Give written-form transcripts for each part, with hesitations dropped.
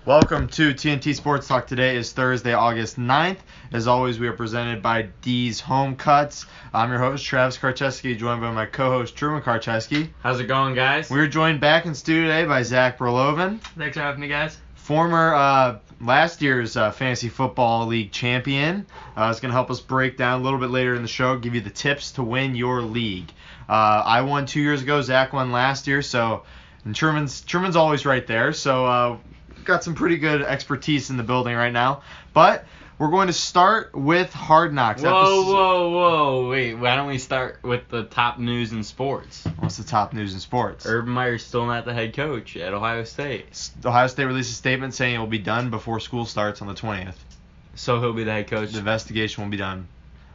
Welcome to TNT Sports Talk. Today is Thursday, August 9th. As always, we are presented by D's Home Cuts. I'm your host, Travis Karcheski, joined by my co-host, Truman Karcheski. How's it going, guys? We're joined back in studio today by Zach Berloven. Thanks for having me, guys. Former last year's Fantasy Football League champion. Is going to help us break down a little bit later in the show, give you the tips to win your league. I won 2 years ago. Zach won last year, and Truman's always right there. So got some pretty good expertise in the building right now. But we're going to start with Hard Knocks. Whoa. Wait, why don't we start with the top news in sports? What's the top news in sports? Urban Meyer's still not the head coach at Ohio State. Ohio State released a statement saying it will be done before school starts on the 20th. So he'll be the head coach? The investigation will be done.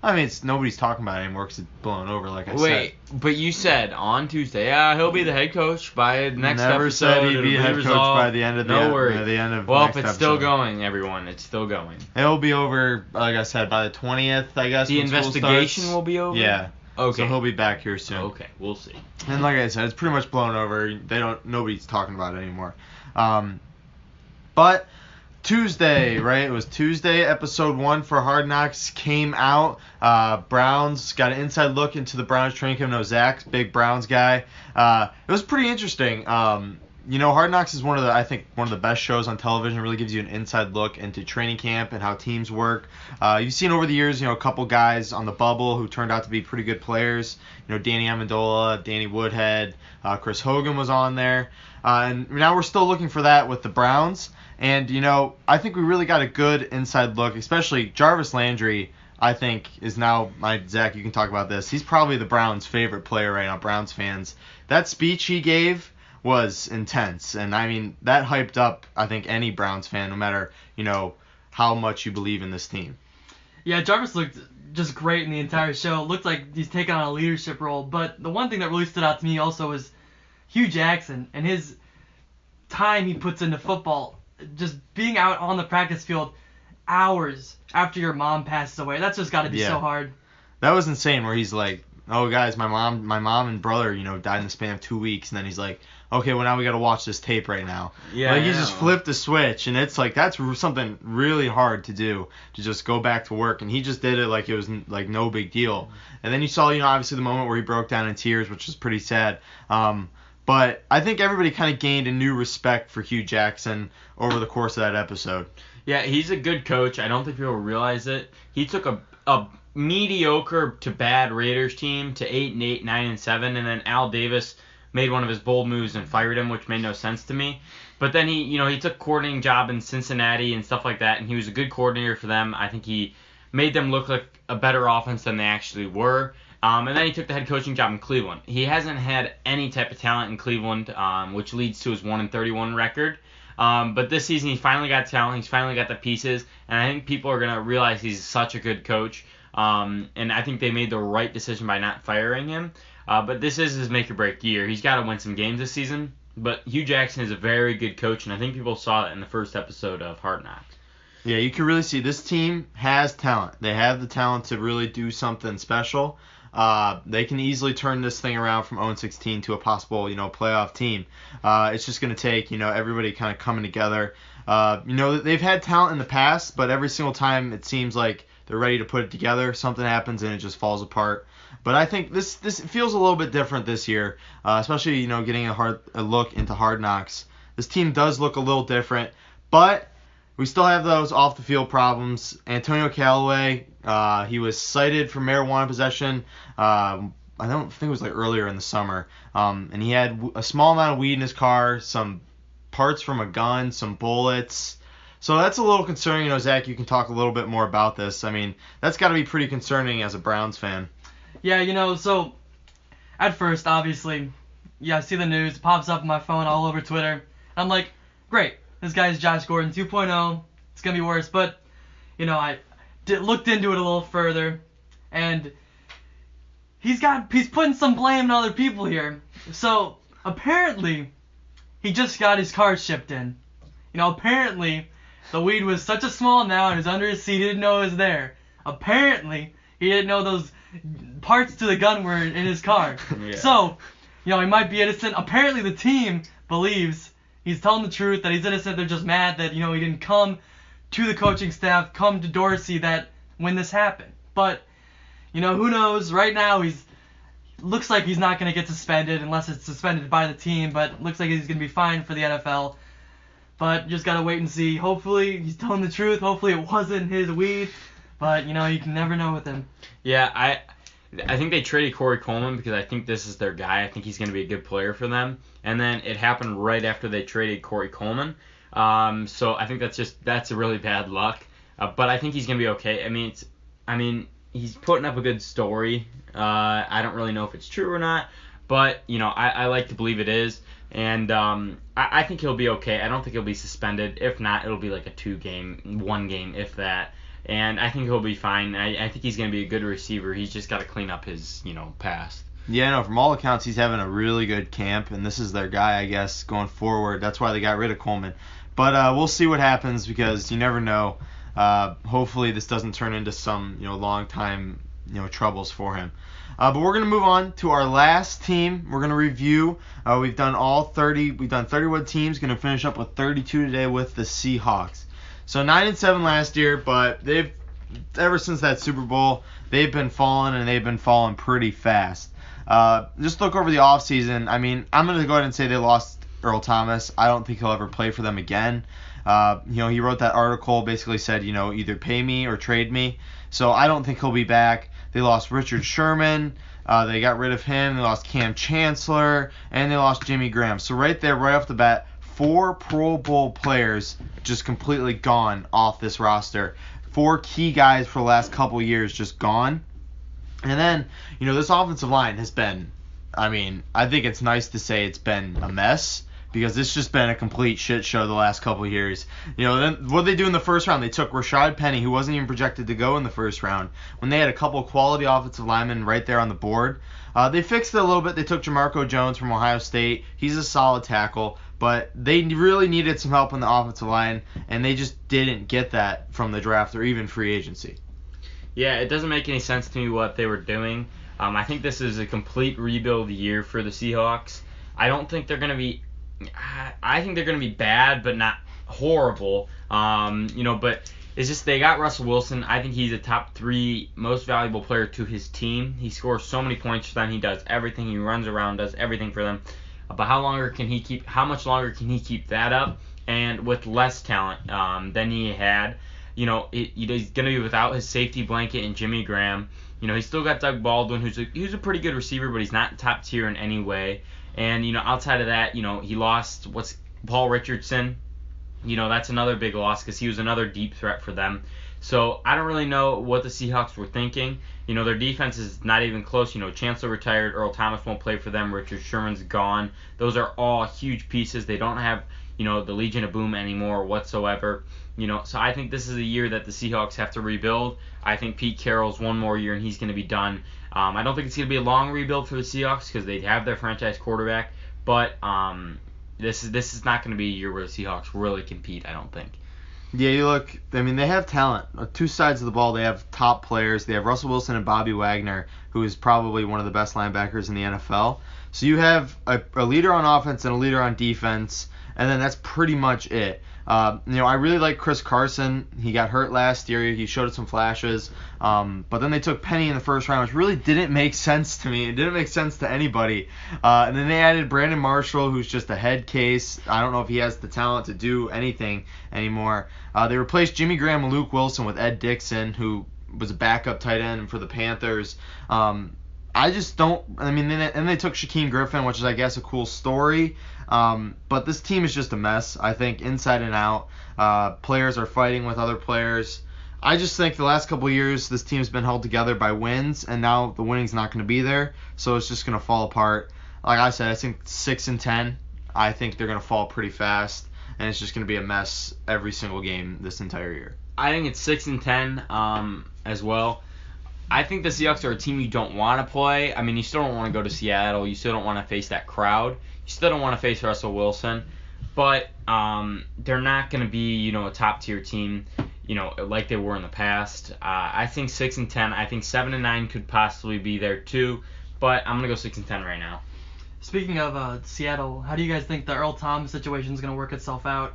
I mean, nobody's talking about it anymore because it's blown over, like I said. Wait, but you said on Tuesday, he'll be the head coach by the next Never episode. said he'd be head coach by the end of the No worries. the end of well, next if it's episode. still going, everyone, it's still going. It'll be over, like I said, by the 20th, I guess. The when school investigation starts. will be over? Yeah. Okay. So he'll be back here soon. Okay, we'll see. And like I said, it's pretty much blown over. Nobody's talking about it anymore. But Tuesday, right? It was Tuesday. Episode 1 for Hard Knocks came out. Browns got an inside look into the Browns training camp. No, Zach's big Browns guy. It was pretty interesting. Hard Knocks is one of the best shows on television. It really gives you an inside look into training camp and how teams work. You've seen over the years, a couple guys on the bubble who turned out to be pretty good players. Danny Amendola, Danny Woodhead, Chris Hogan was on there. And now we're still looking for that with the Browns. And, I think we really got a good inside look, especially Jarvis Landry, I think, is now, Zach, you can talk about this. He's probably the Browns' favorite player right now, Browns fans. That speech he gave was intense. And, that hyped up, I think, any Browns fan, no matter, how much you believe in this team. Yeah, Jarvis looked just great in the entire show. It looked like he's taking on a leadership role. But the one thing that really stood out to me also was Hugh Jackson and his time he puts into football. Just being out on the practice field hours after your mom passes away. That's just got to be so hard. That was insane where he's like, oh, guys, my mom and brother, died in the span of 2 weeks. And then he's like, okay, well, now we got to watch this tape right now. Yeah. He just flipped the switch. And it's like, that's something really hard to do, to just go back to work. And he just did it like it was like no big deal. And then you saw, obviously the moment where he broke down in tears, which was pretty sad. But I think everybody kind of gained a new respect for Hugh Jackson over the course of that episode. Yeah, he's a good coach. I don't think people realize it. He took a mediocre to bad Raiders team to 8-8, 9-7, and then Al Davis made one of his bold moves and fired him, which made no sense to me. But then he took a coordinating job in Cincinnati and stuff like that, and he was a good coordinator for them. I think he made them look like a better offense than they actually were. And then he took the head coaching job in Cleveland. He hasn't had any type of talent in Cleveland, which leads to his 1-31 record. But this season, he finally got talent. He's finally got the pieces. And I think people are going to realize he's such a good coach. And I think they made the right decision by not firing him. But this is his make-or-break year. He's got to win some games this season. But Hugh Jackson is a very good coach, and I think people saw it in the first episode of Hard Knocks. Yeah, you can really see this team has talent. They have the talent to really do something special. They can easily turn this thing around from 0-16 to a possible, playoff team. It's just going to take, everybody kind of coming together. They've had talent in the past, but every single time it seems like they're ready to put it together, something happens and it just falls apart. But I think this feels a little bit different this year, especially, getting a look into Hard Knocks. This team does look a little different, but we still have those off-the-field problems. Antonio Callaway, he was cited for marijuana possession. I don't think it was earlier in the summer. And he had a small amount of weed in his car, some parts from a gun, some bullets. So that's a little concerning. Zach, you can talk a little bit more about this. That's got to be pretty concerning as a Browns fan. Yeah, so at first, obviously, I see the news, it pops up on my phone all over Twitter. And I'm like, great. This guy's Josh Gordon 2.0. It's going to be worse. But, I looked into it a little further. And he's putting some blame on other people here. So, apparently, he just got his car shipped in. Apparently, the weed was such a small amount, it was under his seat, he didn't know it was there. Apparently, he didn't know those parts to the gun were in his car. Yeah. So, he might be innocent. Apparently, the team believes he's telling the truth, that he's innocent. They're just mad that, he didn't come to the coaching staff, come to Dorsey when this happened. But, who knows? Right now, looks like he's not going to get suspended unless it's suspended by the team, but looks like he's going to be fine for the NFL. But just got to wait and see. Hopefully, he's telling the truth. Hopefully, it wasn't his weed. But, you can never know with him. Yeah, I think they traded Corey Coleman because I think this is their guy. I think he's going to be a good player for them. And then it happened right after they traded Corey Coleman. So I think that's a really bad luck. But I think he's going to be okay. I mean, he's putting up a good story. I don't really know if it's true or not, but I like to believe it is. And I think he'll be okay. I don't think he'll be suspended. If not, it'll be like a 1 game, if that. And I think he'll be fine. I think he's going to be a good receiver. He's just got to clean up his past. Yeah, no, from all accounts, he's having a really good camp, and this is their guy, I guess, going forward. That's why they got rid of Coleman. But we'll see what happens because you never know. Hopefully this doesn't turn into some long-time troubles for him. But we're going to move on to our last team. We're going to review. We've done 31 teams. Going to finish up with 32 today with the Seahawks. So 9-7 last year, but they've ever since that Super Bowl, they've been falling, and they've been falling pretty fast. Just look over the offseason. I'm going to go ahead and say they lost Earl Thomas. I don't think he'll ever play for them again. He wrote that article, basically said, either pay me or trade me. So I don't think he'll be back. They lost Richard Sherman. They got rid of him. They lost Cam Chancellor, and they lost Jimmy Graham. So right there, right off the bat, 4 Pro Bowl players just completely gone off this roster. 4 key guys for the last couple years just gone. And then, this offensive line has been, I think it's nice to say it's been a mess because it's just been a complete shit show the last couple of years. Then what did they do in the first round? They took Rashad Penny, who wasn't even projected to go in the first round, when they had a couple of quality offensive linemen right there on the board. They fixed it a little bit. They took Jamarco Jones from Ohio State. He's a solid tackle. But they really needed some help on the offensive line, and they just didn't get that from the draft or even free agency. Yeah, it doesn't make any sense to me what they were doing. I think this is a complete rebuild year for the Seahawks. I think they're going to be bad, but not horrible. But it's just they got Russell Wilson. I think he's a top 3 most valuable player to his team. He scores so many points for them. He does everything. He runs around, does everything for them. But how much longer can he keep that up? And with less talent than he had, he's going to be without his safety blanket and Jimmy Graham. He's still got Doug Baldwin, who's a pretty good receiver, but he's not top tier in any way. And outside of that, he lost Paul Richardson. That's another big loss because he was another deep threat for them. So I don't really know what the Seahawks were thinking. Their defense is not even close. Chancellor retired. Earl Thomas won't play for them. Richard Sherman's gone. Those are all huge pieces. They don't have, the Legion of Boom anymore whatsoever. So I think this is a year that the Seahawks have to rebuild. I think Pete Carroll's one more year and he's going to be done. I don't think it's going to be a long rebuild for the Seahawks because they have their franchise quarterback. But this is not going to be a year where the Seahawks really compete, I don't think. Yeah, you look, they have talent. 2 sides of the ball, they have top players. They have Russell Wilson and Bobby Wagner, who is probably one of the best linebackers in the NFL. So you have a leader on offense and a leader on defense, and then that's pretty much it. I really like Chris Carson. He got hurt last year. He showed us some flashes. But then they took Penny in the first round, which really didn't make sense to me. It didn't make sense to anybody. And then they added Brandon Marshall, who's just a head case. I don't know if he has the talent to do anything anymore. They replaced Jimmy Graham and Luke Wilson with Ed Dixon, who was a backup tight end for the Panthers. I just don't. And they took Shaquem Griffin, which is, I guess, a cool story. But this team is just a mess, I think, inside and out. Players are fighting with other players. I just think the last couple of years, this team's been held together by wins, and now the winning's not going to be there, so it's just going to fall apart. Like I said, I think 6-10. I think they're going to fall pretty fast, and it's just going to be a mess every single game this entire year. I think it's 6-10 as well. I think the Seahawks are a team you don't want to play. You still don't want to go to Seattle. You still don't want to face that crowd. You still don't want to face Russell Wilson. But they're not going to be, a top-tier team, like they were in the past. I think 6-10. I think 7-9 could possibly be there too. But I'm going to go 6-10 right now. Speaking of Seattle, how do you guys think the Earl Thomas situation is going to work itself out?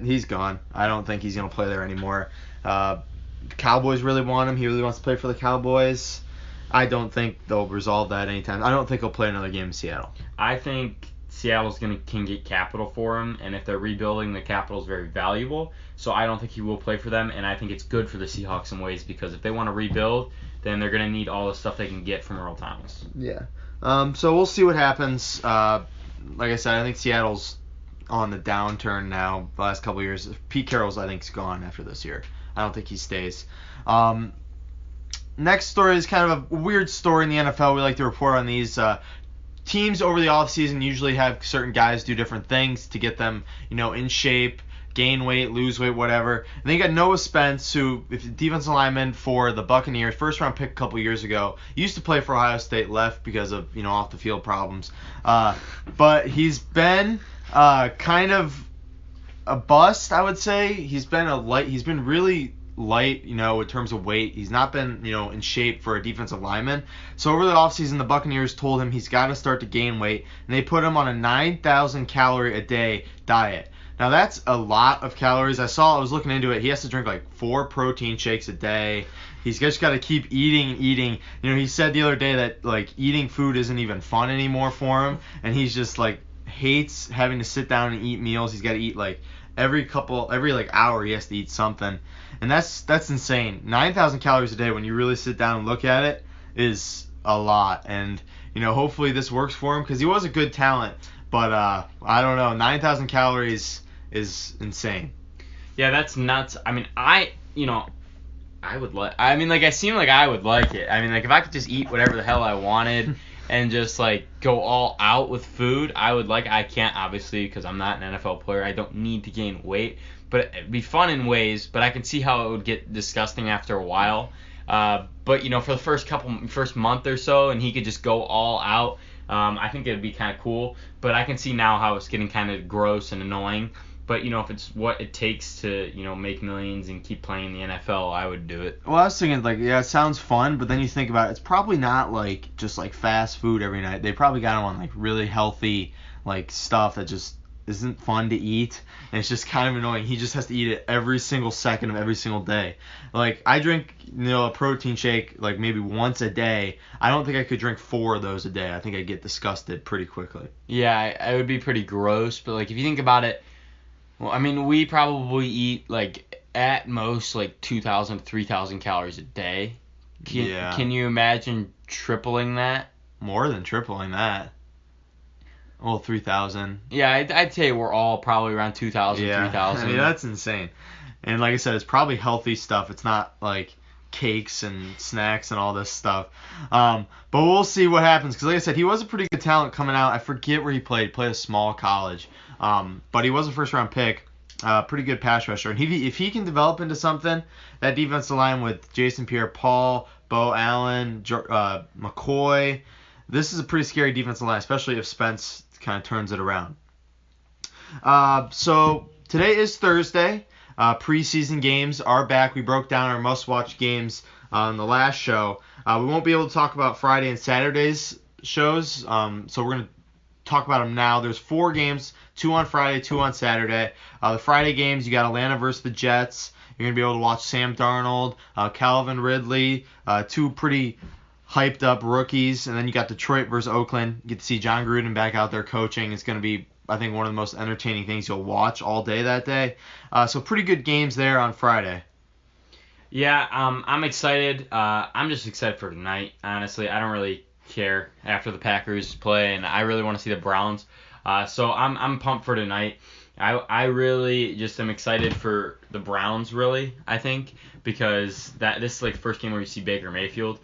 He's gone. I don't think he's going to play there anymore. The Cowboys really want him. He really wants to play for the Cowboys. I don't think they'll resolve that anytime. I don't think he'll play another game in Seattle. I think Seattle's can get capital for him, and if they're rebuilding, the capital's very valuable. So I don't think he will play for them, and I think it's good for the Seahawks in ways because if they want to rebuild, then they're going to need all the stuff they can get from Earl Thomas. Yeah. So we'll see what happens. Like I said, I think Seattle's on the downturn now the last couple of years. Pete Carroll's, I think, is gone after this year. I don't think he stays. Next story is kind of a weird story in the NFL. We like to report on these. Teams over the offseason usually have certain guys do different things to get them, in shape, gain weight, lose weight, whatever. And then you got Noah Spence, who is defensive lineman for the Buccaneers, first round pick a couple years ago. He used to play for Ohio State, left because of off the field problems. But he's been kind of a bust, I would say. He's been really light, in terms of weight. He's not been, in shape for a defensive lineman. So over the offseason, the Buccaneers told him he's got to start to gain weight, and they put him on a 9,000 calorie a day diet. Now that's a lot of calories. I was looking into it. He has to drink like 4 protein shakes a day. He's just got to keep eating and eating. He said the other day that like eating food isn't even fun anymore for him, and he's just like hates having to sit down and eat meals. He's got to eat like every hour he has to eat something. And that's insane. 9,000 calories a day when you really sit down and look at it is a lot. And hopefully this works for him because he was a good talent. But I don't know. 9,000 calories is insane. Yeah, that's nuts. I mean, I would like. I mean, I seem like I would like it. I mean, if I could just eat whatever the hell I wanted and just go all out with food, I would like. I can't obviously because I'm not an NFL player. I don't need to gain weight, but it'd be fun in ways. But I can see how it would get disgusting after a while. But for the first month or so, and he could just go all out. I think it'd be kind of cool. But I can see now how it's getting kind of gross and annoying. But, if it's what it takes to, make millions and keep playing in the NFL, I would do it. Well, I was thinking, it sounds fun, but then you think about it, it's probably not, just, fast food every night. They probably got him on, really healthy, stuff that just isn't fun to eat, and it's just kind of annoying. He just has to eat it every single second of every single day. I drink, a protein shake, maybe once a day. I don't think I could drink 4 of those a day. I think I'd get disgusted pretty quickly. Yeah, it would be pretty gross, but, if you think about it, well, I mean, we probably eat, at most, 2,000 to 3,000 calories a day. Can you imagine tripling that? More than tripling that. Well, 3,000. Yeah, I'd say we're all probably around 2,000, 3,000. I mean, that's insane. And like I said, it's probably healthy stuff. It's not, cakes and snacks and all this stuff. But we'll see what happens. Because like I said, he was a pretty good talent coming out. I forget where he played. He played a small college. But he was a first-round pick. Pretty good pass rusher. And if he can develop into something, that defensive line with Jason Pierre-Paul, Bo Allen, McCoy, this is a pretty scary defensive line, especially if Spence kind of turns it around. So today is Thursday. Preseason games are back. We broke down our must-watch games on the last show. We won't be able to talk about Friday and Saturday's shows, so we're going to talk about them now. There's 4 games, 2 on Friday, 2 on Saturday. The Friday games, you got Atlanta versus the Jets. You're going to be able to watch Sam Darnold, Calvin Ridley, 2 pretty hyped up rookies. And then you got Detroit versus Oakland. You get to see John Gruden back out there coaching. It's going to be, I think, one of the most entertaining things you'll watch all day that day. So pretty good games there on Friday. Yeah, I'm excited. I'm just excited for tonight, honestly. I don't really care after the Packers play, and I really want to see the Browns. So I'm pumped for tonight. I really just am excited for the Browns, really, I think, because this is the first game where you see Baker Mayfield.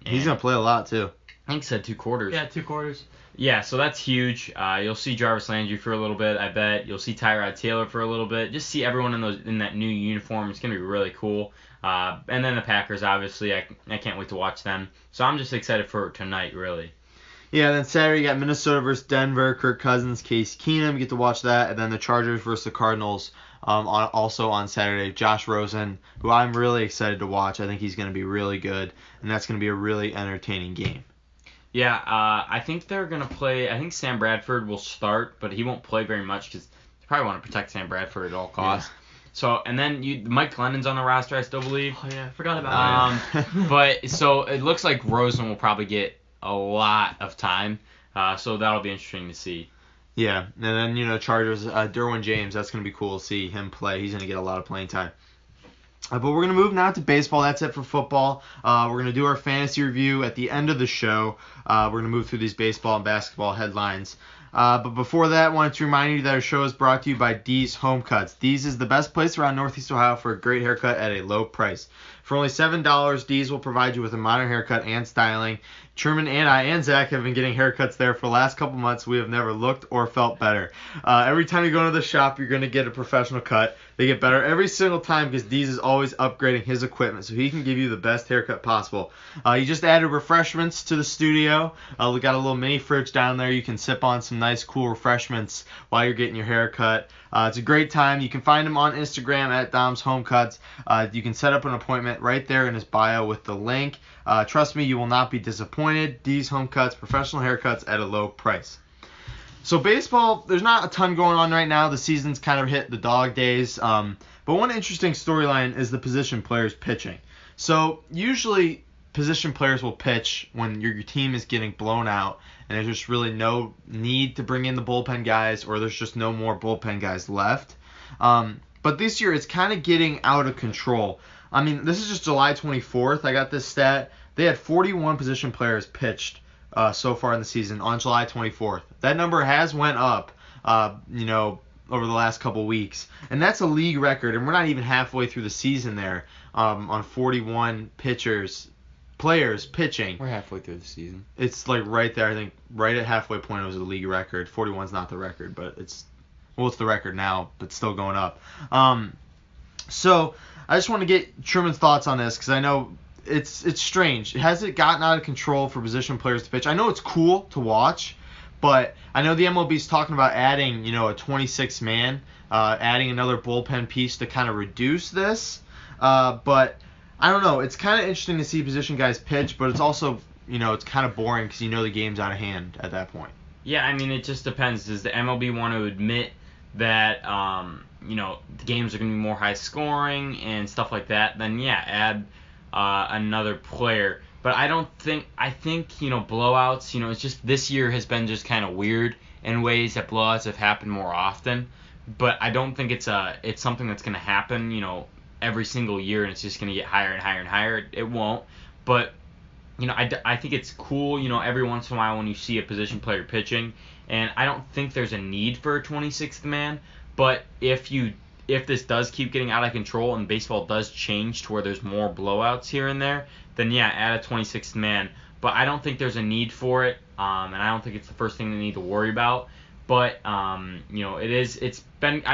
He's going to play a lot, too. I think he said 2 quarters. Yeah, 2 quarters. Yeah, so that's huge. You'll see Jarvis Landry for a little bit, I bet. You'll see Tyrod Taylor for a little bit. Just see everyone in that new uniform. It's going to be really cool. And then the Packers, obviously. I can't wait to watch them. So I'm just excited for tonight, really. Yeah, then Saturday you got Minnesota versus Denver, Kirk Cousins, Case Keenum. You get to watch that. And then the Chargers versus the Cardinals also on Saturday. Josh Rosen, who I'm really excited to watch. I think he's going to be really good. And that's going to be a really entertaining game. Yeah, I think they're going to play. I think Sam Bradford will start, but he won't play very much because they probably want to protect Sam Bradford at all costs. Yeah. So, and then Mike Glennon's on the roster, I still believe. Oh, yeah, I forgot about him. But, so it looks like Rosen will probably get a lot of time. So that'll be interesting to see. Yeah, and then, Chargers, Derwin James, that's going to be cool to see him play. He's going to get a lot of playing time. But we're going to move now to baseball. That's it for football. We're going to do our fantasy review at the end of the show. We're going to move through these baseball and basketball headlines. But before that, I wanted to remind you that our show is brought to you by Dee's Home Cuts. Dee's is the best place around Northeast Ohio for a great haircut at a low price. For only $7, Dee's will provide you with a modern haircut and styling. Truman and I and Zach have been getting haircuts there for the last couple months. We have never looked or felt better. Every time you go into the shop, you're going to get a professional cut. They get better every single time because Dee's is always upgrading his equipment so he can give you the best haircut possible. He just added refreshments to the studio. We got a little mini fridge down there. You can sip on some nice, cool refreshments while you're getting your haircut. It's a great time. You can find him on Instagram at Dom's Home Cuts. You can set up an appointment right there in his bio with the link. Trust me, you will not be disappointed. Dee's Home Cuts, professional haircuts at a low price. So baseball, there's not a ton going on right now. The season's kind of hit the dog days. But one interesting storyline is the position players pitching. So usually position players will pitch when your team is getting blown out and there's just really no need to bring in the bullpen guys or there's just no more bullpen guys left. But this year it's kind of getting out of control. I mean, this is just July 24th. I got this stat. They had 41 position players pitched so far in the season on July 24th. That number has went up, over the last couple weeks. And that's a league record, and we're not even halfway through the season there on 41 players pitching. We're halfway through the season. It's like right there. I think right at halfway point it was a league record. 41's not the record, but it's the record now, but still going up. So I just want to get Truman's thoughts on this because I know it's strange. Has it gotten out of control for position players to pitch? I know it's cool to watch, but I know the MLB's talking about adding, a 26-man, adding another bullpen piece to kind of reduce this. But I don't know. It's kind of interesting to see position guys pitch, but it's also, it's kind of boring because the game's out of hand at that point. Yeah, I mean, it just depends. Does the MLB want to admit that, the games are going to be more high scoring and stuff like that? Then, yeah, add another player. But I think blowouts, it's just this year has been just kind of weird in ways that blowouts have happened more often. But I don't think it's something that's going to happen, every single year and it's just going to get higher and higher and higher. It won't. But, I think it's cool, every once in a while when you see a position player pitching. And I don't think there's a need for a 26th man. But if this does keep getting out of control and baseball does change to where there's more blowouts here and there, then yeah, add a 26th man. But I don't think there's a need for it, and I don't think it's the first thing they need to worry about. But I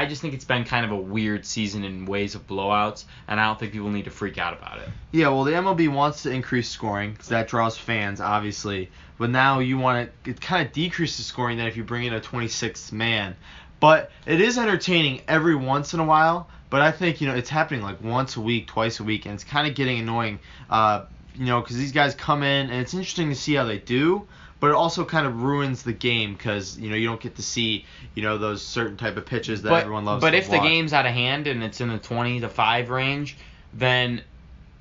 just think it's been kind of a weird season in ways of blowouts, and I don't think people need to freak out about it. Yeah, well, the MLB wants to increase scoring because that draws fans, obviously. But now it kind of decreases scoring then if you bring in a 26th man. But it is entertaining every once in a while. But I think, it's happening like once a week, twice a week, and it's kind of getting annoying, because these guys come in, and it's interesting to see how they do, but it also kind of ruins the game because, you don't get to see, those certain type of pitches that everyone loves to watch. But if the game's out of hand and it's in the 20-5 range, then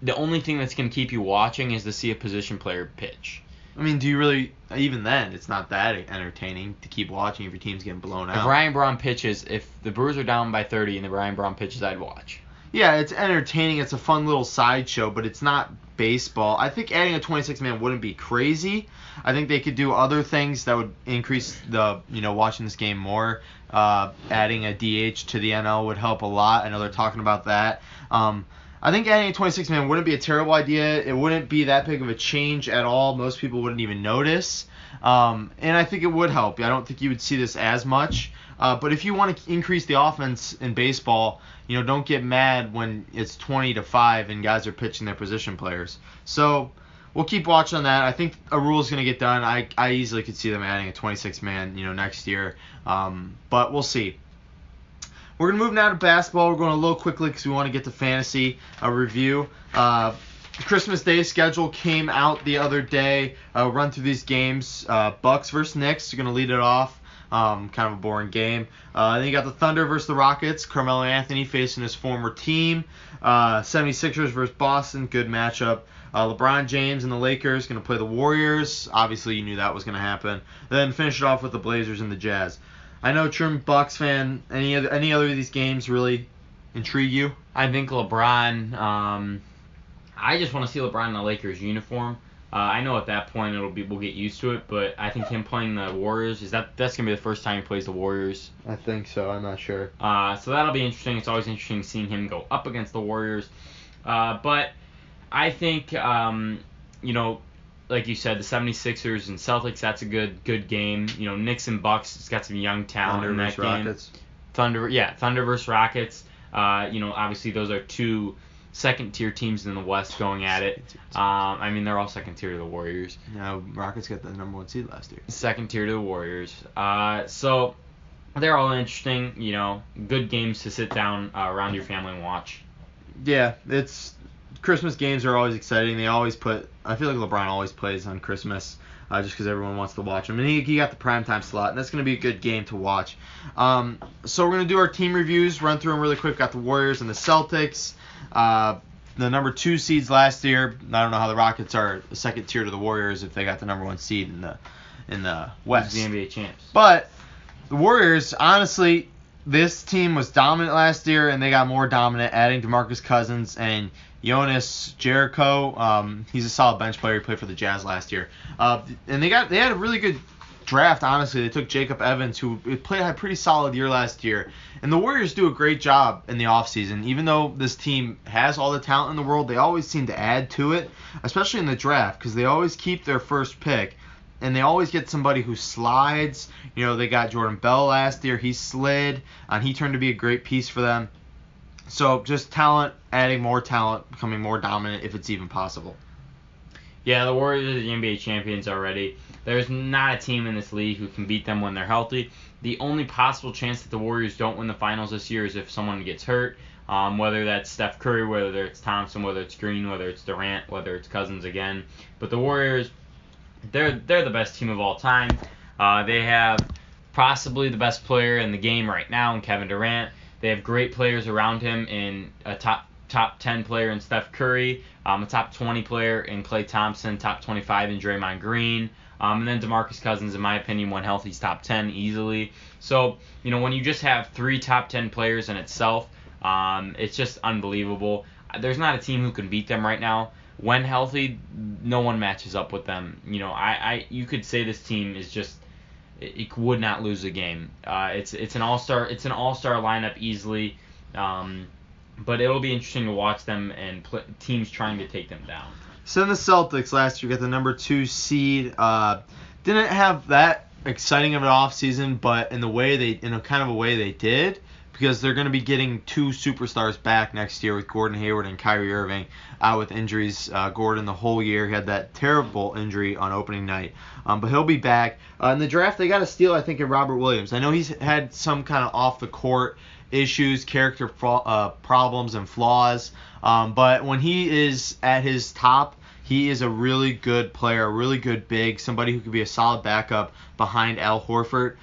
the only thing that's going to keep you watching is to see a position player pitch. I mean, do you really, even then, it's not that entertaining to keep watching if your team's getting blown out. If Ryan Braun pitches, if the Brewers are down by 30 and the Ryan Braun pitches, I'd watch. Yeah, it's entertaining. It's a fun little sideshow, but it's not baseball. I think adding a 26-man wouldn't be crazy. I think they could do other things that would increase the, watching this game more. Adding a DH to the NL would help a lot. I know they're talking about that. I think adding a 26-man wouldn't be a terrible idea. It wouldn't be that big of a change at all. Most people wouldn't even notice. And I think it would help. I don't think you would see this as much. But if you want to increase the offense in baseball, don't get mad when it's 20-5 and guys are pitching their position players. So we'll keep watching on that. I think a rule is going to get done. I easily could see them adding a 26-man, next year. But we'll see. We're going to move now to basketball. We're going a little quickly because we want to get to fantasy review. The Christmas Day schedule came out the other day. Run through these games. Bucks versus Knicks. You're going to lead it off. Kind of a boring game. Then you got the Thunder versus the Rockets. Carmelo Anthony facing his former team. 76ers versus Boston. Good matchup. LeBron James and the Lakers going to play the Warriors. Obviously, you knew that was going to happen. Then finish it off with the Blazers and the Jazz. I know, Trim, Bucks fan. Any other of these games really intrigue you? I think LeBron. I just want to see LeBron in the Lakers uniform. I know at that point we'll get used to it, but I think him playing the Warriors that's gonna be the first time he plays the Warriors. I think so. I'm not sure. So that'll be interesting. It's always interesting seeing him go up against the Warriors. But I think like you said, the 76ers and Celtics, that's a good game. Knicks and Bucks, it's got some young talent in that game. Rockets. Thunder versus Rockets. Obviously those are two second-tier teams in the West going at it. They're all second-tier to the Warriors. No, Rockets got the number 1 seed last year. Second-tier to the Warriors. So they're all interesting. Good games to sit down around your family and watch. Yeah, Christmas games are always exciting. I feel like LeBron always plays on Christmas. Just because everyone wants to watch him. And he got the primetime slot, and that's going to be a good game to watch. So we're going to do our team reviews, run through them really quick. Got the Warriors and the Celtics. The number 2 seeds last year. I don't know how the Rockets are the second tier to the Warriors if they got the number 1 seed in the West. The NBA champs. But the Warriors, honestly, this team was dominant last year, and they got more dominant, adding DeMarcus Cousins and Jonas Jericho. He's a solid bench player. He played for the Jazz last year. And they had a really good draft, honestly. They took Jacob Evans, who had a pretty solid year last year. And the Warriors do a great job in the offseason. Even though this team has all the talent in the world, they always seem to add to it, especially in the draft, because they always keep their first pick. And they always get somebody who slides. They got Jordan Bell last year. He slid, and he turned to be a great piece for them. So just talent, adding more talent, becoming more dominant if it's even possible. Yeah, the Warriors are the NBA champions already. There's not a team in this league who can beat them when they're healthy. The only possible chance that the Warriors don't win the finals this year is if someone gets hurt, whether that's Steph Curry, whether it's Thompson, whether it's Green, whether it's Durant, whether it's Cousins again. But the Warriors, they're the best team of all time. They have possibly the best player in the game right now in Kevin Durant. They have great players around him in a top 10 player in Steph Curry, a top 20 player in Klay Thompson, top 25 in Draymond Green, and then DeMarcus Cousins, in my opinion, when healthy, is top 10 easily. So, when you just have 3 top 10 players in itself, it's just unbelievable. There's not a team who can beat them right now. When healthy, no one matches up with them. You could say this team is just, it would not lose a game. It's an all-star lineup easily. But it'll be interesting to watch them and teams trying to take them down. So then the Celtics last year got the number 2 seed. Didn't have that exciting of an offseason, but in a kind of a way they did, because they're going to be getting 2 superstars back next year with Gordon Hayward and Kyrie Irving out with injuries. Gordon the whole year, he had that terrible injury on opening night, but he'll be back. In the draft, they got a steal, I think, in Robert Williams. I know he's had some kind of off-the-court issues, character problems and flaws, but when he is at his top, he is a really good player, a really good big, somebody who could be a solid backup behind Al Horford.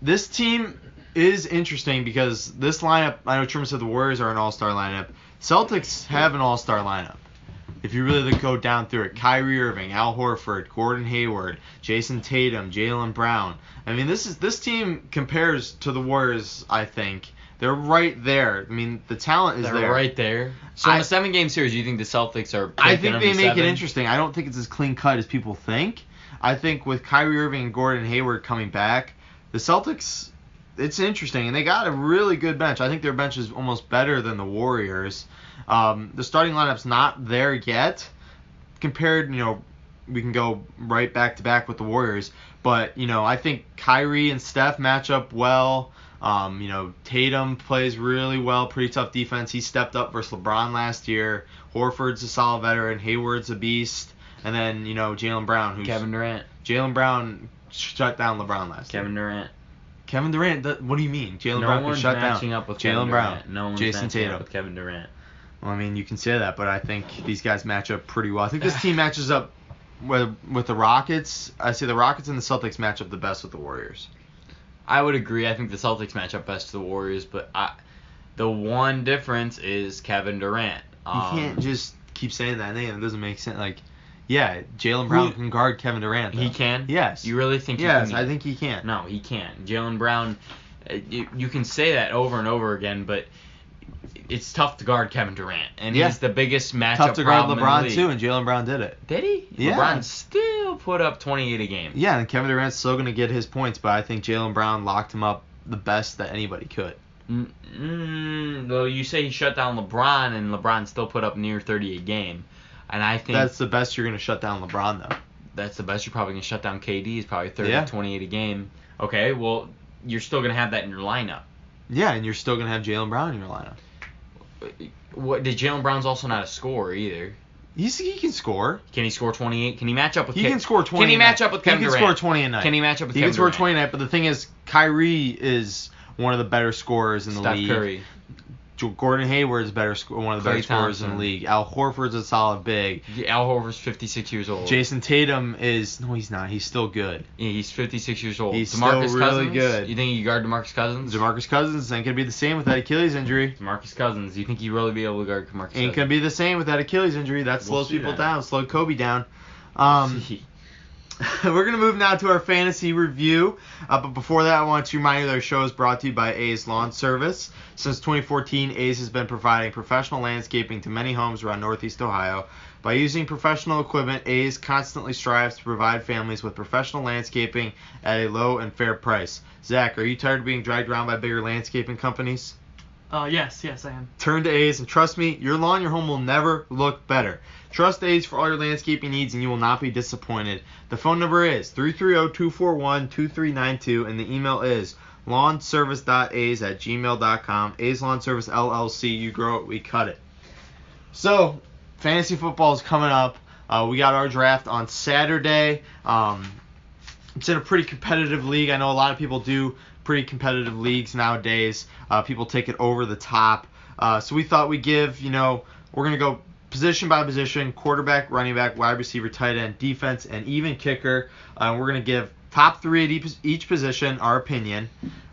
This team is interesting because this lineup, I know Truman said the Warriors are an all-star lineup. Celtics have an all-star lineup. If you really go down through it, Kyrie Irving, Al Horford, Gordon Hayward, Jason Tatum, Jaylen Brown. This team compares to the Warriors, I think. They're right there. The talent is there. They're right there. So in a 7-game series, you think the Celtics are? I think they make it interesting. I don't think it's as clean cut as people think. I think with Kyrie Irving and Gordon Hayward coming back, the Celtics, it's interesting, and they got a really good bench. I think their bench is almost better than the Warriors. The starting lineup's not there yet. Compared, we can go right back to back with the Warriors, but I think Kyrie and Steph match up well. Tatum plays really well, pretty tough defense. He stepped up versus LeBron last year. Horford's a solid veteran. Hayward's a beast. And then, Jaylen Brown. Kevin Durant. Jaylen Brown shut down LeBron last year. Kevin Durant, what do you mean? Jaylen Brown can shut down up with Jaylen Brown, No one's Jason matching Tatum up with Kevin Durant. Well, I mean, you can say that, but I think these guys match up pretty well. I think this team matches up with the Rockets. I say the Rockets and the Celtics match up the best with the Warriors. I would agree. I think the Celtics match up best to the Warriors, but the one difference is Kevin Durant. You can't just keep saying that name. It doesn't make sense. Like, yeah, Jaylen Brown can guard Kevin Durant, though. He can? Yes. You really think he can? can? Yes, I think he can. No, he can't. Jaylen Brown, you can say that over and over again, but it's tough to guard Kevin Durant, and he's the biggest matchup tough to guard problem LeBron, in the league. too, and Jaylen Brown did it. Did he? Yeah. LeBron still put up 28 a game. Yeah, and Kevin Durant's still going to get his points, but I think Jaylen Brown locked him up the best that anybody could. Well, you say he shut down LeBron, and LeBron still put up near 30 a game. And I think that's the best you're going to shut down LeBron, though. That's the best you're probably going to shut down KD. He's probably 30, 28 a game. Okay, well, you're still going to have that in your lineup. Yeah, and you're still going to have Jaylen Brown in your lineup. Jaylen Brown's also not a scorer either. He can score. Can he score 28? Can he match up with He can score 20. Can he match up with Kevin Durant? He can score 20 a night. Can he match up with He Kevin can score Durant? 20 a night, but the thing is, Kyrie is one of the better scorers in the league. Steph Curry. Gordon Hayward is one of the better scorers in the league. Al Horford's a solid big. Al Horford's 56 years old. Jason Tatum no, he's not. He's still good. Yeah, he's 56 years old. He's DeMarcus still really Cousins? good. You think you guard DeMarcus Cousins? DeMarcus Cousins ain't gonna be the same with that Achilles injury. DeMarcus Cousins. You think you really be able to guard DeMarcus Cousins? Ain't gonna be the same with that Achilles injury. That slows people down. Slowed Kobe down. We're going to move now to our fantasy review. But before that, I want to remind you that our show is brought to you by A's Lawn Service. Since 2014, A's has been providing professional landscaping to many homes around Northeast Ohio. By using professional equipment, A's constantly strives to provide families with professional landscaping at a low and fair price. Zach, are you tired of being dragged around by bigger landscaping companies? Yes, I am. Turn to A's, and trust me, your lawn, your home will never look better. Trust A's for all your landscaping needs, and you will not be disappointed. The phone number is 330-241-2392, and the email is lawnservice.a's@gmail.com. A's Lawn Service LLC. You grow it, we cut it. So, fantasy football is coming up. We got our draft on Saturday. It's in a pretty competitive league. I know a lot of people do pretty competitive leagues nowadays. People take it over the top. So we thought we'd give, we're going to go position by position, quarterback, running back, wide receiver, tight end, defense, and even kicker. We're going to give top three at each position, our opinion,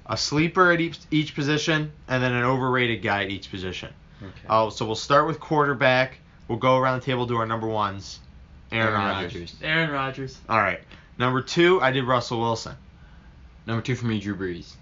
a sleeper at each position, and then an overrated guy at each position. Okay. So we'll start with quarterback. We'll go around the table, do our number ones. Aaron Rodgers. Aaron Rodgers. All right. Number 2, I did Russell Wilson. Number 2 for me, Drew Brees.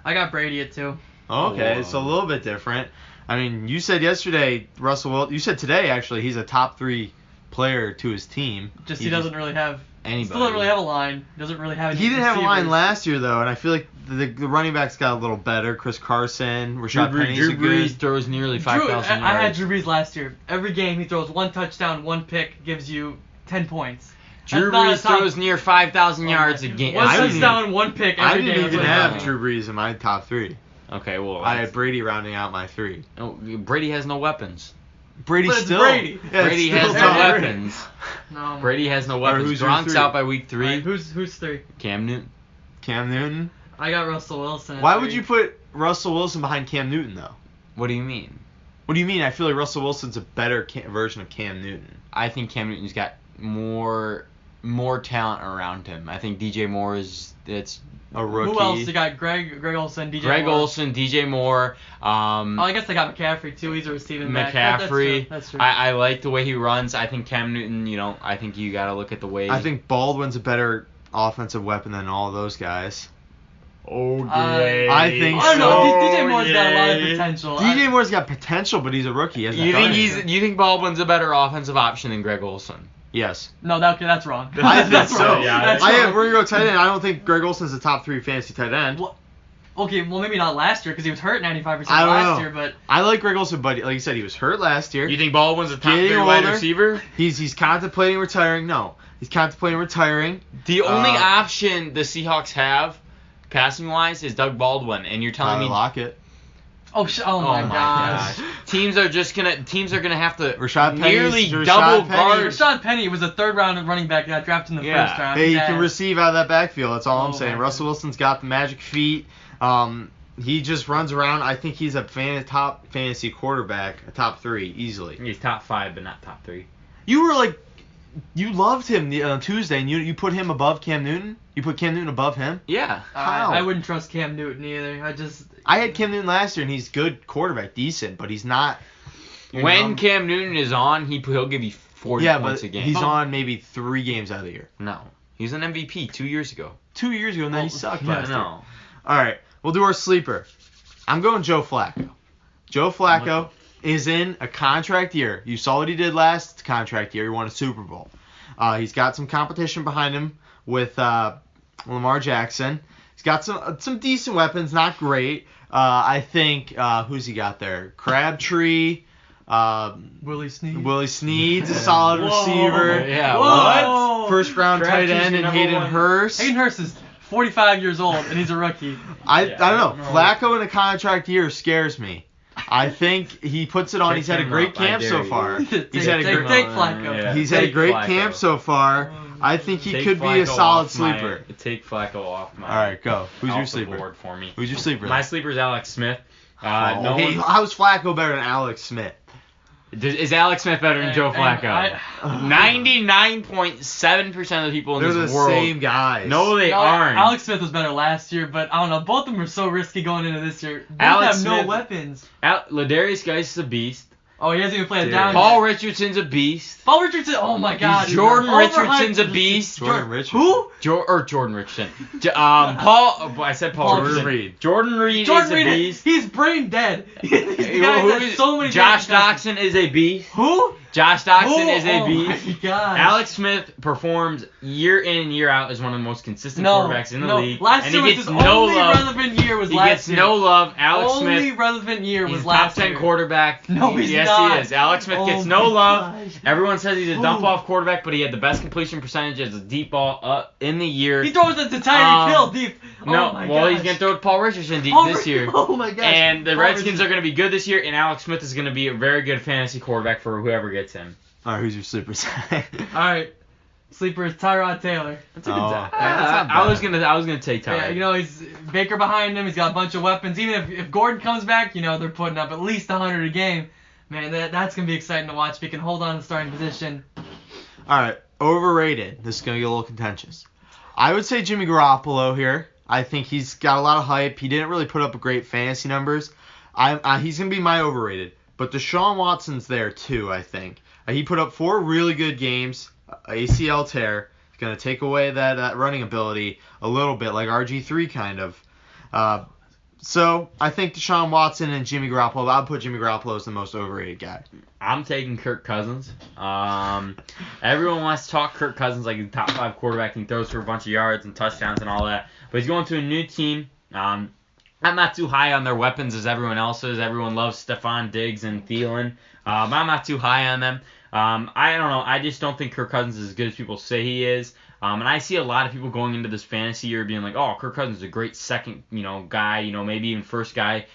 I got Brady at 2. Okay, it's a little bit different. I mean, you said yesterday, you said today, actually, he's a top 3 player to his team. He doesn't really have anybody. Still doesn't really have a line. Doesn't really have any He didn't have a line receivers. last year, though, and I feel like the running backs got a little better. Chris Carson, Rashad Penny's Drew a good. Brees throws nearly 5,000 yards. I had Drew Brees last year. Every game he throws 1 touchdown, 1 pick, gives you 10 points. Drew Brees throws near 5,000 yards a game. 1 touchdown, 1 pick I every game. didn't even have Drew Brees in my top 3. Okay, well. I had Brady rounding out my 3. No, Brady has no weapons. Brady But it's still. Brady. Yeah, Brady it's has still no Tom Brady. weapons. No. Brady has no weapons. who's your Gronk's 3? out by week 3. Right, who's 3? Cam Newton. Cam Newton. I got Russell Wilson. Why would you put Russell Wilson behind Cam Newton, though? What do you mean? What do you mean? I feel like Russell Wilson's a better version of Cam Newton. I think Cam Newton's got more talent around him. I think DJ Moore it's a rookie. Who else? You got Greg Olsen, DJ Greg Moore. Olsen, DJ Moore. I guess they got McCaffrey too. He's a receiving back. McCaffrey. That's true. I like the way he runs. I think Cam Newton. I think you got to look at the way. I think Baldwin's a better offensive weapon than all of those guys. Okay. I think I don't know. so. DJ Moore's got a lot of potential. DJ Moore's got potential, but he's a rookie. He hasn't You done think anything. you think Baldwin's a better offensive option than Greg Olsen? Yes. No, that's wrong. I think That's so. wrong. Yeah, That's We're wrong. going to go tight end. I don't think Greg Olson's a top 3 fantasy tight end. Well, okay, well maybe not last year because he was hurt 95% I don't last know. year, but I like Greg Olson, but like you said, he was hurt last year. You think Baldwin's a top Getting 3 wide older. receiver? He's contemplating retiring. No, he's contemplating retiring. The only option the Seahawks have, passing wise, is Doug Baldwin, and you're telling me. Lockett. oh my gosh. gosh. Teams are gonna have to Rashad nearly Penny's- double Rashad guard. Penny. Rashad Penny was a 3rd round running back that got drafted in the Yeah. 1st round. Hey, He's you can ass. receive out of that backfield. That's all I'm Oh, saying. my Russell Wilson's got the magic feet. He just runs around. I think he's a top fantasy quarterback, a top 3 easily. He's top 5, but not top 3. You were like, you loved him on Tuesday, and you put him above Cam Newton. You put Cam Newton above him. Yeah. How? I wouldn't trust Cam Newton either. I had Cam Newton last year, and he's good quarterback, decent, but he's not. When Cam Newton is on, he'll give you 40 points a game. He's on maybe 3 games out of the year. No. He's an MVP 2 years ago. 2 years ago, and then he sucked last year. No. All right, we'll do our sleeper. I'm going Joe Flacco. Joe Flacco is in a contract year. You saw what he did last contract year. He won a Super Bowl. He's got some competition behind him with Lamar Jackson. He's got some decent weapons, not great. I think who's he got there? Crabtree. Willie Snead. Willie Snead's a solid receiver. Yeah. Whoa. What? First round tight Crabtree's end your and number Hayden one. Hurst. Hayden Hurst is 45 years old and he's a rookie. I don't know. Flacco in a contract year scares me. I think he puts it on. Check He's had a him great up, I camp dare so you. far. Take Flacco. Yeah. He's had a Take great Flacco. camp so far. I think he Take could be a Flacco solid off my- sleeper. Take Flacco off my. All right, go. Who's your off the sleeper? board for me. Who's your sleeper? My sleeper is Alex Smith. Okay, how's Flacco better than Alex Smith? Is Alex Smith better than Joe Flacco? 99.7% of the people in They're this the world. same guys. No, they aren't. Alex Smith was better last year, but I don't know. Both of them are so risky going into this year. Both Alex have Smith- no weapons. Ladarius Geis is a beast. Oh, he hasn't even played a Dude. down Paul yet. Richardson's a beast. Paul Richardson. Oh my God. Jordan Overhyped. Richardson's a beast. Jordan Richardson. Who? Jordan Richardson. I said Paul Jordan Richardson. Reed. Jordan Reed Jordan is a Reed. beast. He's brain dead. This Who guy has is- so many. Josh bad concussions. Doxson is a beast. Who? Josh Doxson Who? is a Oh beast. my God. Alex Smith performs year in and year out as one of the most consistent quarterbacks in the league. Last and year he was gets his no only love. relevant year. Was He last gets year. no love. Alex only Smith, relevant year he's was a last top 10 year. quarterback. No, he's yes, not. he is. Alex Smith Oh gets my no love. gosh. Everyone says he's a Who? dump-off quarterback, but he had the best completion percentage as a deep ball up in the year. He throws it to Tyreek Hill deep. No, oh my well, he's gosh. going to throw it to Paul Richardson deep Paul this year. Oh my gosh. And the Paul Redskins Richardson. are going to be good this year, and Alex Smith is going to be a very good fantasy quarterback for whoever gets him. All right, who's your sleeper? All right. Sleeper is Tyrod Taylor. That's a good Oh, time. that's not I was bad. gonna take Tyler. Yeah, you know, he's Baker behind him. He's got a bunch of weapons. Even if Gordon comes back, you know, they're putting up at least 100 a game. Man, that's going to be exciting to watch if he can hold on to the starting position. All right, overrated. This is going to get a little contentious. I would say Jimmy Garoppolo here. I think he's got a lot of hype. He didn't really put up great fantasy numbers. He's going to be my overrated. But Deshaun Watson's there too, I think. He put up 4 really good games. ACL tear. It's going to take away that running ability a little bit, like RG3 kind of. So I think Deshaun Watson and Jimmy Garoppolo. I'll put Jimmy Garoppolo as the most overrated guy. I'm taking Kirk Cousins. Everyone wants to talk Kirk Cousins like he's top 5 quarterback and he throws for a bunch of yards and touchdowns and all that. But he's going to a new team. I'm not too high on their weapons as everyone else is. Everyone loves Stephon Diggs and Thielen. I'm not too high on them. I don't know. I just don't think Kirk Cousins is as good as people say he is. And I see a lot of people going into this fantasy year being like, oh, Kirk Cousins is a great second, guy, maybe even first guy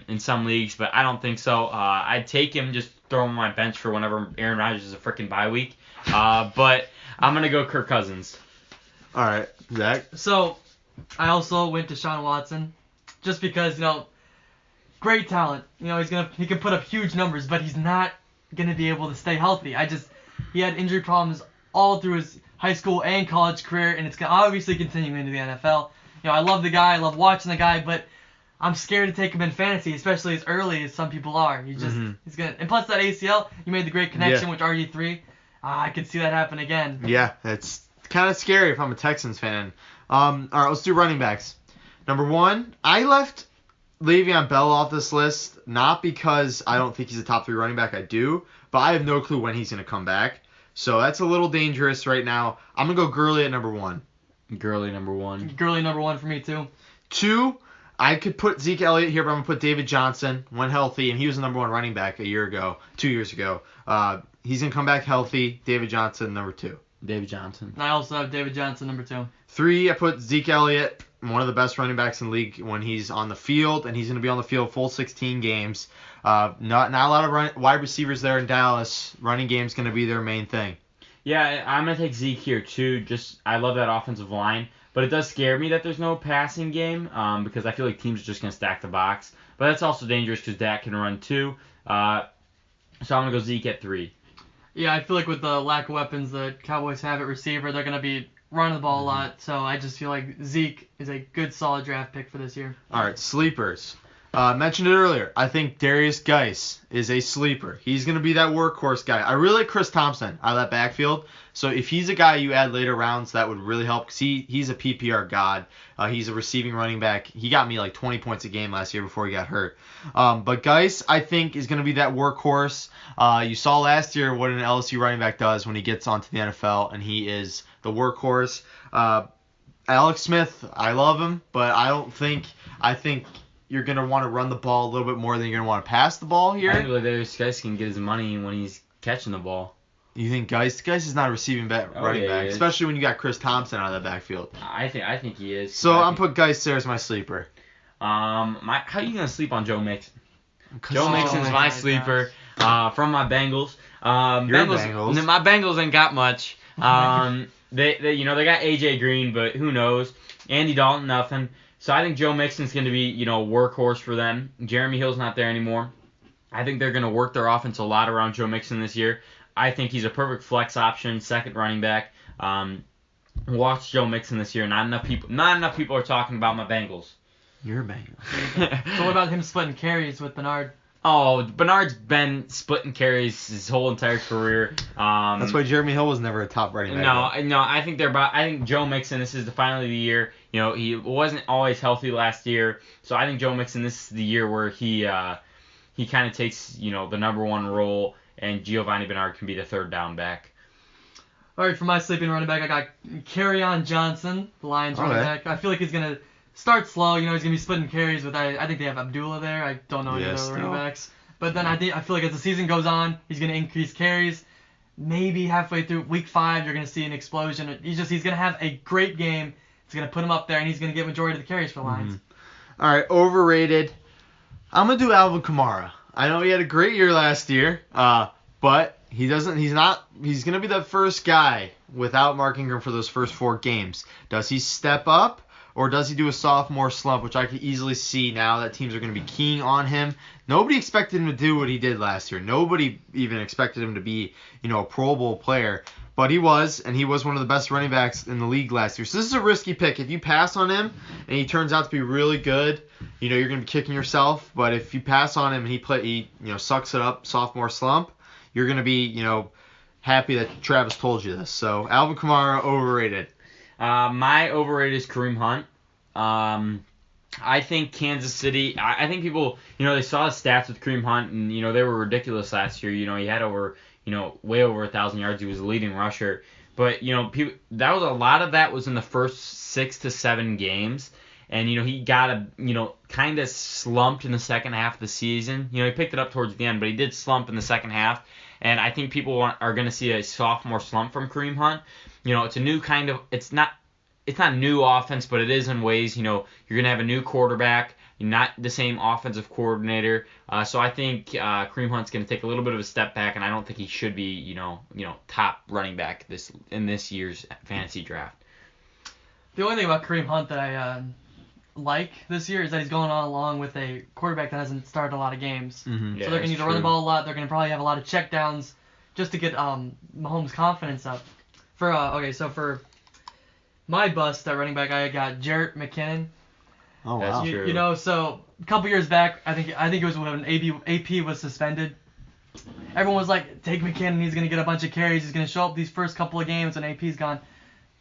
in some leagues, but I don't think so. I'd take him, just throw him on my bench for whenever Aaron Rodgers is a freaking bye week. But I'm going to go Kirk Cousins. All right, Zach. So, I also went to Deshaun Watson just because, great talent. He can put up huge numbers, but he's not going to be able to stay healthy. He had injury problems all through his high school and college career, and it's obviously continuing into the NFL. I love the guy, I love watching the guy, but I'm scared to take him in fantasy, especially as early as some people are. He's gonna, and plus that ACL, you made the great connection with RG3. I could see that happen again. Yeah, it's kind of scary if I'm a Texans fan. All right, let's do running backs. Number 1, I left Le'Veon Bell off this list, not because I don't think he's a top 3 running back. I do, but I have no clue when he's going to come back. So that's a little dangerous right now. I'm going to go Gurley at number 1. Gurley number 1. Gurley number 1 for me, too. 2, I could put Zeke Elliott here, but I'm going to put David Johnson when healthy, and he was the number 1 running back 2 years ago. He's going to come back healthy. David Johnson, number 2. David Johnson. And I also have David Johnson, number 2. 3, I put Zeke Elliott, one of the best running backs in the league when he's on the field, and he's going to be on the field full 16 games. Not a lot of wide receivers there in Dallas. Running game's going to be their main thing. Yeah, I'm going to take Zeke here, too. I love that offensive line. But it does scare me that there's no passing game because I feel like teams are just going to stack the box. But that's also dangerous because Dak can run too. So I'm going to go Zeke at 3. Yeah, I feel like with the lack of weapons the Cowboys have at receiver, they're going to be running the ball a lot. So I just feel like Zeke is a good, solid draft pick for this year. All right, sleepers. Mentioned it earlier. I think Darius Geis is a sleeper. He's going to be that workhorse guy. I really like Chris Thompson out of that backfield. So if he's a guy you add later rounds, that would really help because he's a PPR god. He's a receiving running back. He got me like 20 points a game last year before he got hurt. But Geis, I think, is going to be that workhorse. You saw last year what an LSU running back does when he gets onto the NFL, and he is the workhorse. Alex Smith, I love him, but I think you're going to want to run the ball a little bit more than you're going to want to pass the ball here. I think Darius Geis can get his money when he's catching the ball. You think Geis is not a receiving running back, especially when you got Chris Thompson out of that backfield. I think he is. So I'm put Geis there as my sleeper. How are you gonna sleep on Joe Mixon? Joe Mixon is my sleeper from my Bengals. Your Bengals. My Bengals ain't got much. They got AJ Green, but who knows? Andy Dalton, nothing. So I think Joe Mixon's going to be, workhorse for them. Jeremy Hill's not there anymore. I think they're going to work their offense a lot around Joe Mixon this year. I think he's a perfect flex option, second running back. Watch Joe Mixon this year. Not enough people are talking about my Bengals. Your Bengals. So what about him splitting carries with Bernard? Oh, Bernard's been splitting carries his whole entire career. That's why Jeremy Hill was never a top running back. No. I think Joe Mixon. This is finally the year. He wasn't always healthy last year, so I think Joe Mixon. This is the year where he kind of takes the number one role, and Giovanni Bernard can be the third down back. All right, for my sleeping running back, I got Kerryon Johnson, the Lions running back. I feel like he's gonna start slow. He's gonna be splitting carries with. I think they have Abdullah there. I don't know any other running backs. But then I feel like as the season goes on, he's gonna increase carries. Maybe halfway through week 5, you're gonna see an explosion. He's gonna have a great game. It's gonna put him up there, and he's gonna get majority of the carries for the Lions. Mm-hmm. All right, overrated. I'm gonna do Alvin Kamara. I know he had a great year last year, but he's gonna be the first guy without Mark Ingram for those first 4 games. Does he step up? Or does he do a sophomore slump, which I could easily see now that teams are going to be keying on him? Nobody expected him to do what he did last year. Nobody even expected him to be, a Pro Bowl player. But he was, and he was one of the best running backs in the league last year. So this is a risky pick. If you pass on him and he turns out to be really good, you're going to be kicking yourself. But if you pass on him and he sucks it up, sophomore slump, you're going to be, happy that Travis told you this. So Alvin Kamara, overrated. My overrated is Kareem Hunt. I think Kansas City. I think people, they saw the stats with Kareem Hunt, and they were ridiculous last year. He had over, way over 1,000 yards. He was a leading rusher. But people, that was a lot of that was in the first 6 to 7 games, and he got kind of slumped in the second half of the season. He picked it up towards the end, but he did slump in the second half. And I think people are going to see a sophomore slump from Kareem Hunt. It's a new kind of – it's not new offense, but it is in ways. You're going to have a new quarterback, not the same offensive coordinator. So I think Kareem Hunt's going to take a little bit of a step back, and I don't think he should be, top running back in this year's fantasy draft. The only thing about Kareem Hunt that I like this year is that he's going on along with a quarterback that hasn't started a lot of games. Mm-hmm. So they're going to need to run the ball a lot. They're going to probably have a lot of checkdowns just to get Mahomes' confidence up. For my bust at running back, I got Jarrett McKinnon. Oh wow! True. So a couple years back, I think it was when AP was suspended. Everyone was like, take McKinnon. He's gonna get a bunch of carries. He's gonna show up these first couple of games when AP's gone.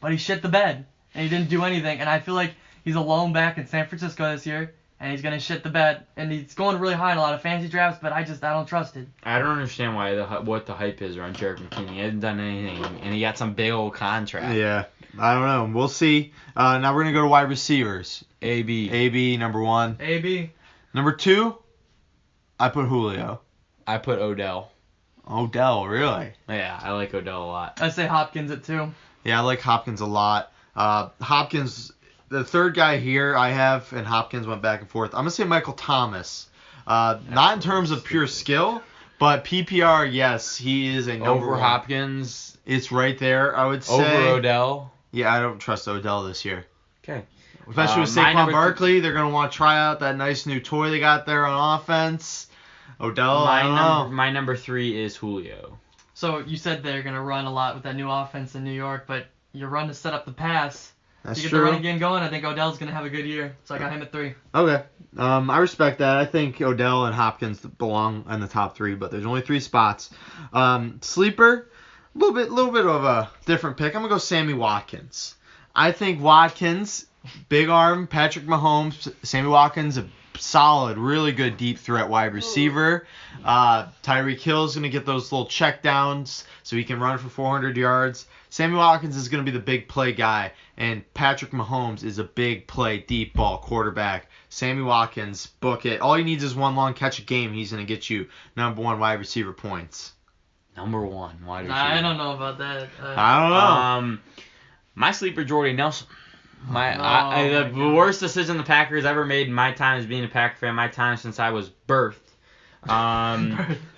But he shit the bed and he didn't do anything. And I feel like he's a lone back in San Francisco this year, and he's gonna shit the bed. And he's going really high in a lot of fantasy drafts, but I don't trust it. I don't understand what the hype is around Jarrett McKinnon. He hasn't done anything, and he got some big old contract. Yeah, I don't know. We'll see. Now we're gonna go to wide receivers. AB number 1. AB. Number 2, I put Julio. I put Odell. Odell, really? Yeah, I like Odell a lot. I say Hopkins at 2. Yeah, I like Hopkins a lot. Hopkins, the third guy here I have, and Hopkins went back and forth. I'm gonna say Michael Thomas. Not in terms of pure skill, but PPR, yes, he is a number over 1. Hopkins. It's right there, I would say. Over Odell. Yeah, I don't trust Odell this year. Okay. Especially with my Saquon number Barkley, they're going to want to try out that nice new toy they got there on offense. Odell, I don't know. My number 3 is Julio. So you said they're gonna run a lot with that new offense in New York, but you run to set up the pass. That's You get true. the running game going. I think Odell's gonna have a good year, so I got him at 3. Okay. I respect that. I think Odell and Hopkins belong in the top 3, but there's only 3 spots. Sleeper, a little bit of a different pick. I'm gonna go Sammy Watkins. I think Watkins, big arm, Patrick Mahomes, Sammy Watkins, a solid, really good deep threat wide receiver. Tyreek Hill's going to get those little check downs so he can run for 400 yards. Sammy Watkins is going to be the big play guy, and Patrick Mahomes is a big play, deep ball quarterback. Sammy Watkins, book it. All he needs is one long catch a game. He's going to get you number 1 wide receiver points. Number 1 wide receiver. I don't know about that. I don't know. My sleeper, Jordy Nelson. The worst decision the Packers ever made in my time as being a Packer fan, my time since I was birthed,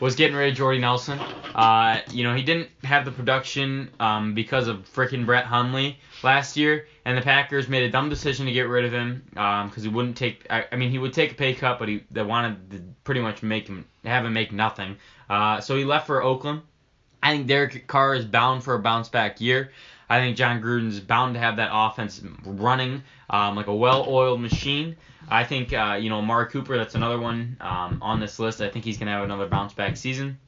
was getting rid of Jordy Nelson. He didn't have the production because of frickin' Brett Hundley last year, and the Packers made a dumb decision to get rid of him because he wouldn't take. He would take a pay cut, but they wanted to pretty much have him make nothing. So he left for Oakland. I think Derek Carr is bound for a bounce back year. I think John Gruden's bound to have that offense running like a well-oiled machine. I think, Amari Cooper, that's another one on this list. I think he's going to have another bounce-back season.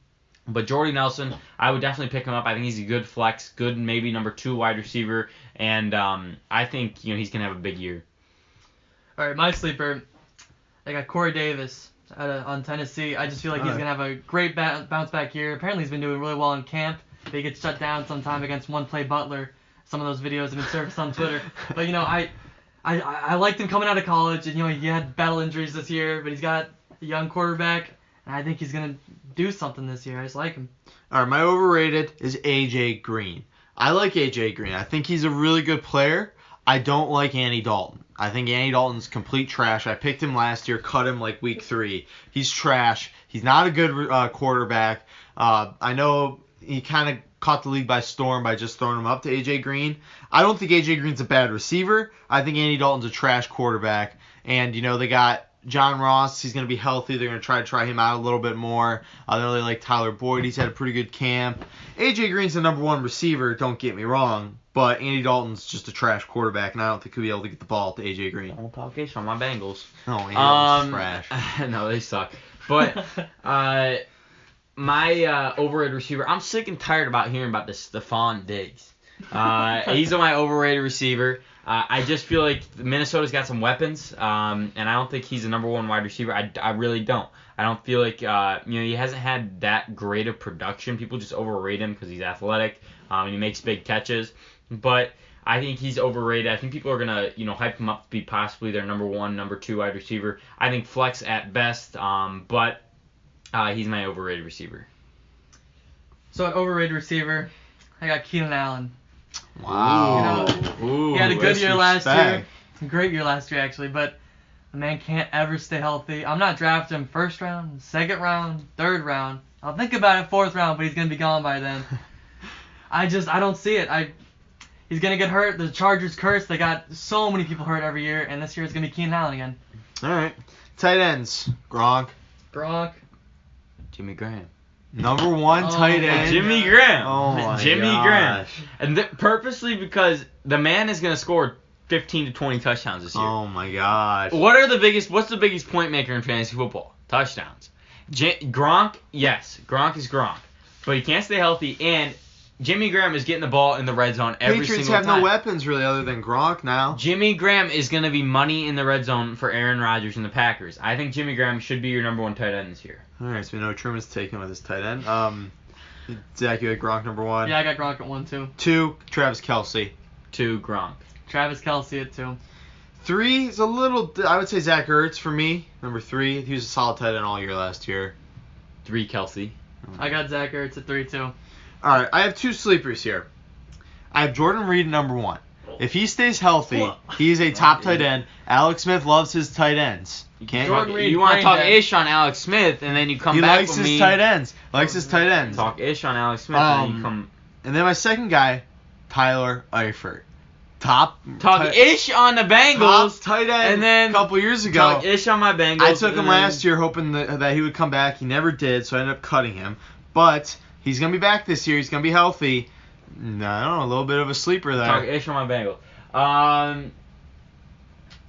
But Jordy Nelson, I would definitely pick him up. I think he's a good flex, good maybe number 2 wide receiver, and I think he's going to have a big year. All right, my sleeper, I got Corey Davis on Tennessee. I just feel like he's going to have a great bounce-back year. Apparently he's been doing really well in camp. They get shut down sometime against one-play Butler. Some of those videos have been surfaced on Twitter. But, I liked him coming out of college. And, he had battle injuries this year, but he's got a young quarterback. And I think he's going to do something this year. I just like him. All right, my overrated is A.J. Green. I like A.J. Green. I think he's a really good player. I don't like Andy Dalton. I think Andy Dalton's complete trash. I picked him last year, cut him like week 3. He's trash. He's not a good quarterback. I know he kind of caught the league by storm by just throwing him up to A.J. Green. I don't think A.J. Green's a bad receiver. I think Andy Dalton's a trash quarterback. And, they got John Ross. He's going to be healthy. They're going to try him out a little bit more. They really like Tyler Boyd. He's had a pretty good camp. A.J. Green's the number 1 receiver, don't get me wrong. But Andy Dalton's just a trash quarterback, and I don't think he'll be able to get the ball to A.J. Green. Don't talk ish on my Bengals. Oh, Andy Dalton's trash. No, they suck. But my overrated receiver, I'm sick and tired about hearing about this Stephon Diggs. He's my overrated receiver. I just feel like Minnesota's got some weapons, and I don't think he's a number 1 wide receiver. I really don't. I don't feel like he hasn't had that great of production. People just overrate him because he's athletic and he makes big catches. But I think he's overrated. I think people are gonna hype him up to be possibly their number 1, number 2 wide receiver. I think flex at best, but he's my overrated receiver. So an overrated receiver, I got Keenan Allen. Wow. He had a good year last year. Great year last year, actually, but the man can't ever stay healthy. I'm not drafting him 1st round, 2nd round, 3rd round. I'll think about it 4th round, but he's going to be gone by then. I don't see it. He's going to get hurt. The Chargers curse. They got so many people hurt every year, and this year it's going to be Keenan Allen again. All right. Tight ends. Gronk. Jimmy Graham. Number 1 tight end. Jimmy Graham. Oh my Jimmy gosh. Graham. And purposely because the man is going to score 15 to 20 touchdowns this year. Oh my gosh. What's the biggest point maker in fantasy football? Touchdowns. Gronk, yes. Gronk is Gronk. But he can't stay healthy, and Jimmy Graham is getting the ball in the red zone every Patriots single time. Patriots have no weapons really other than Gronk now. Jimmy Graham is going to be money in the red zone for Aaron Rodgers and the Packers. I think Jimmy Graham should be your number 1 tight end this year. All right, so we know Truman's taking with his tight end. Zach, you had Gronk number 1. Yeah, I got Gronk at 1 too. 2, Travis Kelce. 2, Gronk. Travis Kelce at 2. 3 is a little, I would say Zach Ertz for me. Number 3, he was a solid tight end all year last year. 3, Kelce. I got Zach Ertz at 3 too. All right, I have 2 sleepers here. I have Jordan Reed number 1. If he stays healthy, he's a top tight end. Alex Smith loves his tight ends. You want to talk ish on Alex Smith, and then you come back with me. He likes his tight ends. Talk ish on Alex Smith, and then you come. And then my second guy, Tyler Eifert. top ish on the Bengals. top tight end and then a couple years ago. Talk ish on my Bengals. I took him last year hoping that he would come back. He never did, so I ended up cutting him. But he's going to be back this year. He's going to be healthy. No, I don't know, a little bit of a sleeper there. Talk ish on my Bengals.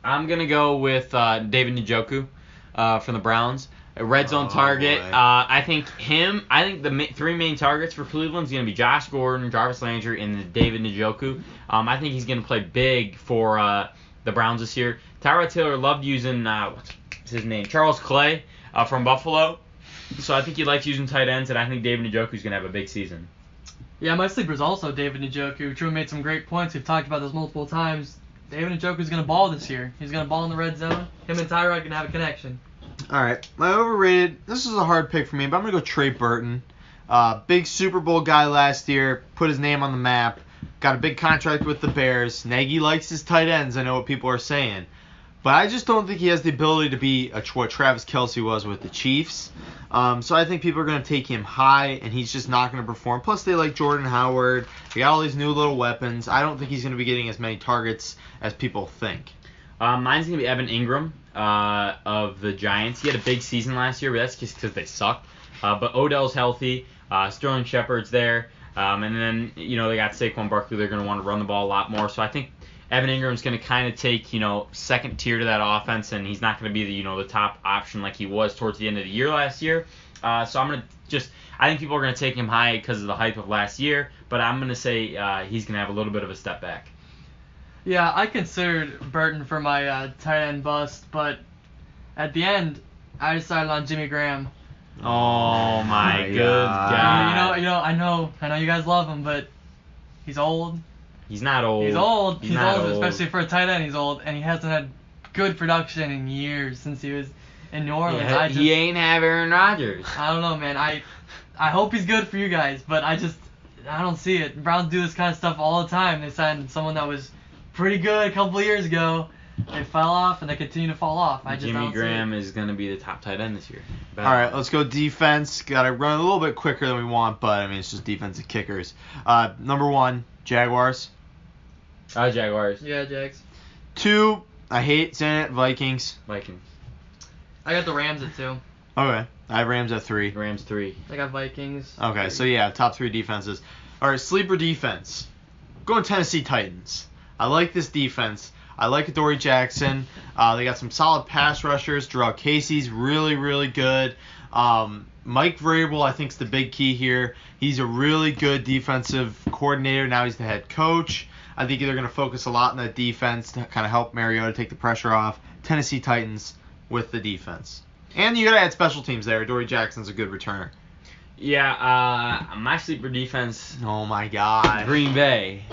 I'm going to go with David Njoku from the Browns. A red zone target. Boy. I think the three main targets for Cleveland is going to be Josh Gordon, Jarvis Landry, and David Njoku. I think he's going to play big for the Browns this year. Tyrod Taylor loved using what's his name, Charles Clay from Buffalo. So I think he likes using tight ends, and I think David Njoku is going to have a big season. Yeah, my sleeper is also David Njoku. Drew made some great points. We've talked about this multiple times. David Njoku is going to ball this year. He's going to ball in the red zone. Him and Tyrod are going to have a connection. All right, my overrated. This is a hard pick for me, but I'm gonna go Trey Burton. Big Super Bowl guy last year, put his name on the map. Got a big contract with the Bears. Nagy likes his tight ends. I know what people are saying, but I just don't think he has the ability to be what Travis Kelce was with the Chiefs. So I think people are gonna take him high, and he's just not gonna perform. Plus, they like Jordan Howard. They got all these new little weapons. I don't think he's gonna be getting as many targets as people think. Mine's going to be Evan Ingram of the Giants. He had a big season last year, but that's just because they sucked. But Odell's healthy. Sterling Shepard's there. And then, they got Saquon Barkley. They're going to want to run the ball a lot more. So I think Evan Ingram's going to kind of take, second tier to that offense, and he's not going to be the top option like he was towards the end of the year last year. So I'm going to I think people are going to take him high because of the hype of last year, but I'm going to say he's going to have a little bit of a step back. Yeah, I considered Burton for my tight end bust, but at the end, I decided on Jimmy Graham. Oh my good God! I know you guys love him, but he's old. He's not old. He's old. He's not old, especially for a tight end. He's old, and he hasn't had good production in years since he was in New Orleans. Yeah, he ain't have Aaron Rodgers. I don't know, man. I hope he's good for you guys, but I don't see it. Browns do this kind of stuff all the time. They signed someone that was pretty good a couple of years ago. They fell off, and they continue to fall off. Jimmy Graham is going to be the top tight end this year. All right, let's go defense. Got to run a little bit quicker than we want, but, it's just defensive kickers. Number 1, Jaguars. Jaguars. Yeah, Jags. 2, I hate saying it, Vikings. Vikings. I got the Rams at 2. Okay, I have Rams at 3. Rams 3. I got Vikings. Okay, so yeah, top 3 defenses. All right, sleeper defense. Going Tennessee Titans. I like this defense. I like Adoree Jackson. They got some solid pass rushers. Jarrell Casey's really, really good. Mike Vrabel, I think, is the big key here. He's a really good defensive coordinator. Now he's the head coach. I think they're going to focus a lot on that defense to kind of help Mariota take the pressure off. Tennessee Titans with the defense. And you got to add special teams there. Adoree Jackson's a good returner. Yeah, my sleeper defense. Oh, my God. Green Bay.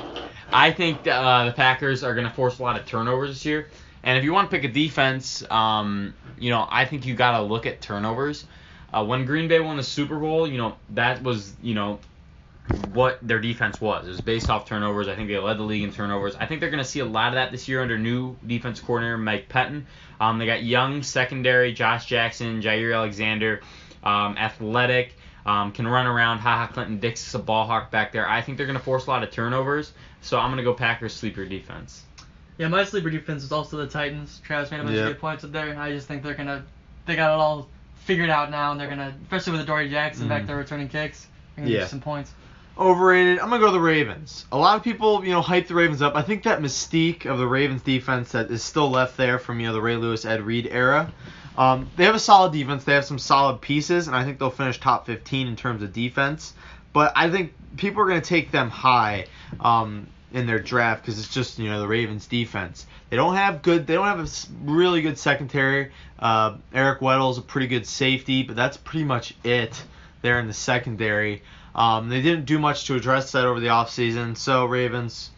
I think the Packers are going to force a lot of turnovers this year. And if you want to pick a defense, I think you got to look at turnovers. When Green Bay won the Super Bowl, that was, what their defense was. It was based off turnovers. I think they led the league in turnovers. I think they're going to see a lot of that this year under new defense coordinator Mike Pettin. They got young secondary, Josh Jackson, Jair Alexander, athletic. Can run around. HaHa Clinton Dix is a ball hawk back there. I think they're going to force a lot of turnovers, so I'm going to go Packers sleeper defense. Yeah, my sleeper defense is also the Titans. Travis made a bunch of good points up there. I just think they got it all figured out now, and they're going to, especially with Adoree Jackson back there returning kicks, they're going to get some points. Overrated. I'm going to go the Ravens. A lot of people, hype the Ravens up. I think that mystique of the Ravens defense that is still left there from, the Ray Lewis, Ed Reed era. They have a solid defense. They have some solid pieces, and I think they'll finish top 15 in terms of defense. But I think people are going to take them high in their draft because it's just the Ravens defense. They don't have a really good secondary. Eric Weddle's a pretty good safety, but that's pretty much it there in the secondary. They didn't do much to address that over the offseason. So Ravens.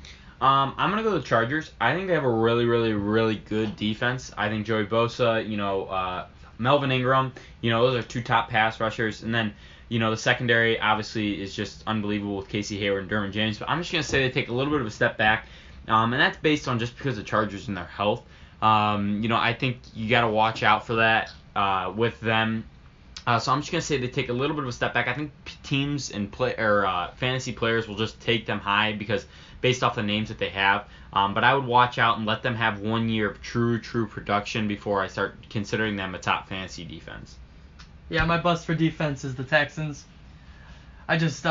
I'm going to go with the Chargers. I think they have a really, really, really good defense. I think Joey Bosa, Melvin Ingram, those are 2 top pass rushers. And then, the secondary obviously is just unbelievable with Casey Hayward and Derwin James. But I'm just going to say they take a little bit of a step back. And that's based on just because of the Chargers and their health. I think you got to watch out for that with them. So I'm just gonna say they take a little bit of a step back. I think teams and fantasy players will just take them high because based off the names that they have. But I would watch out and let them have 1 year of true production before I start considering them a top fantasy defense. Yeah, my bust for defense is the Texans. I just they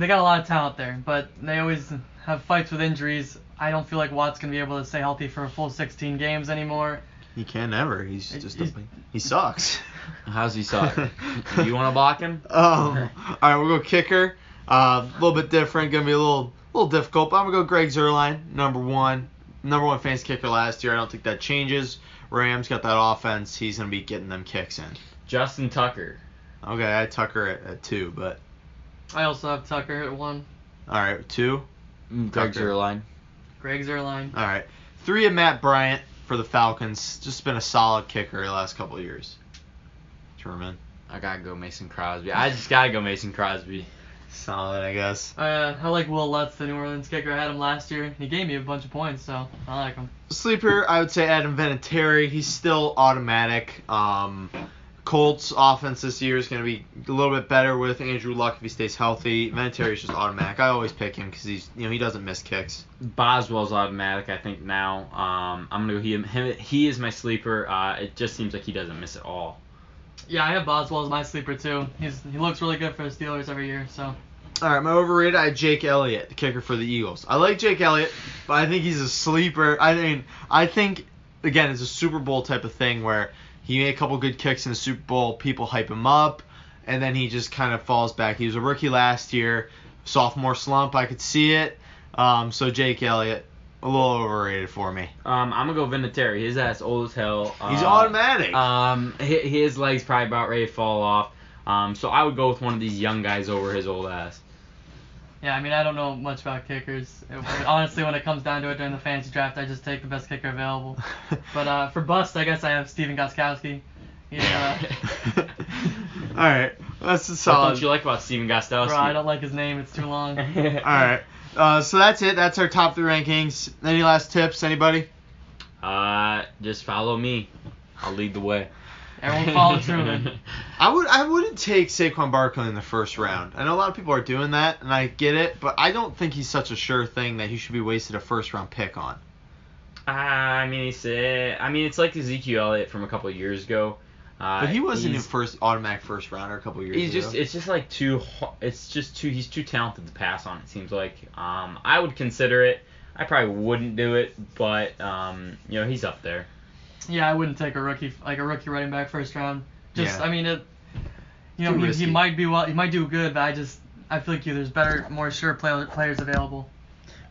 got a lot of talent there, but they always have fights with injuries. I don't feel like Watt's gonna be able to stay healthy for a full 16 games anymore. He can never. He sucks. How's he suck? You want to block him? All right, we'll go kicker. A little bit different. Gonna be a little difficult, but I'm gonna go Greg Zuerlein, number one fantasy kicker last year. I don't think that changes. Rams got that offense. He's gonna be getting them kicks in. Justin Tucker. Okay, I had Tucker at 2, but I also have Tucker at 1. all right, 2. Greg Zuerlein. Greg Zuerlein. All right, 3 of Matt Bryant for the Falcons. Just been a solid kicker the last couple of years. Truman. I gotta go Mason Crosby. I just gotta go Mason Crosby. Solid, I guess. I like Will Lutz, the New Orleans kicker. I had him last year. He gave me a bunch of points, so I like him. Sleeper, I would say Adam Vinatieri. He's still automatic. Colts offense this year is going to be a little bit better with Andrew Luck if he stays healthy. Vinatieri is just automatic. I always pick him because he doesn't miss kicks. Boswell's automatic, I think now. I'm gonna go him. He is my sleeper. It just seems like he doesn't miss at all. Yeah, I have Boswell as my sleeper too. He looks really good for the Steelers every year. So. All right, my overrated, I had Jake Elliott, the kicker for the Eagles. I like Jake Elliott, but I think he's a sleeper. I think again, it's a Super Bowl type of thing where he made a couple good kicks in the Super Bowl. People hype him up, and then he just kind of falls back. He was a rookie last year, sophomore slump. I could see it. So Jake Elliott, a little overrated for me. I'm gonna go Vinatieri. His ass old as hell. He's automatic. His legs probably about ready to fall off. So I would go with one of these young guys over his old ass. Yeah, I mean, I don't know much about kickers. Honestly, when it comes down to it during the fantasy draft, I just take the best kicker available. But for bust, I guess I have Steven Gostkowski. All right, that's a solid. What don't you like about Steven Gostkowski? Bro, I don't like his name. It's too long. All right, so that's it. That's our top 3 rankings. Any last tips, anybody? Just follow me. I'll lead the way. Everyone follow Truman. I wouldn't take Saquon Barkley in the first round. I know a lot of people are doing that, and I get it, but I don't think he's such a sure thing that he should be wasted a first round pick on. I mean, it's like Ezekiel Elliott from a couple of years ago. But he wasn't automatic first rounder a couple of years ago. He's too talented to pass on. It seems like. I would consider it. I probably wouldn't do it, but he's up there. Yeah, I wouldn't take a rookie running back first round. Yeah. I mean, he might do good, but I feel like there's more sure players available.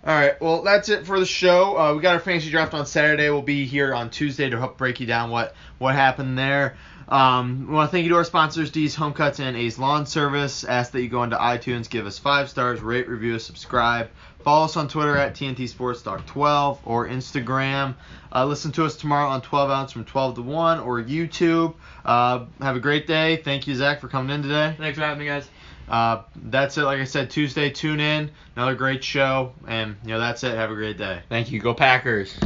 All right, well, that's it for the show. We got our fantasy draft on Saturday. We'll be here on Tuesday to help break you down what happened there. We want to thank you to our sponsors, D's Home Cuts and A's Lawn Service. Ask that you go into iTunes, give us 5 stars, rate, review, subscribe. Follow us on Twitter at TNTSportsDoc12 or Instagram. Listen to us tomorrow on 12 Ounce from 12 to 1 or YouTube. Have a great day. Thank you, Zach, for coming in today. Thanks for having me, guys. That's it. Like I said, Tuesday, tune in. Another great show. And, that's it. Have a great day. Thank you. Go Packers.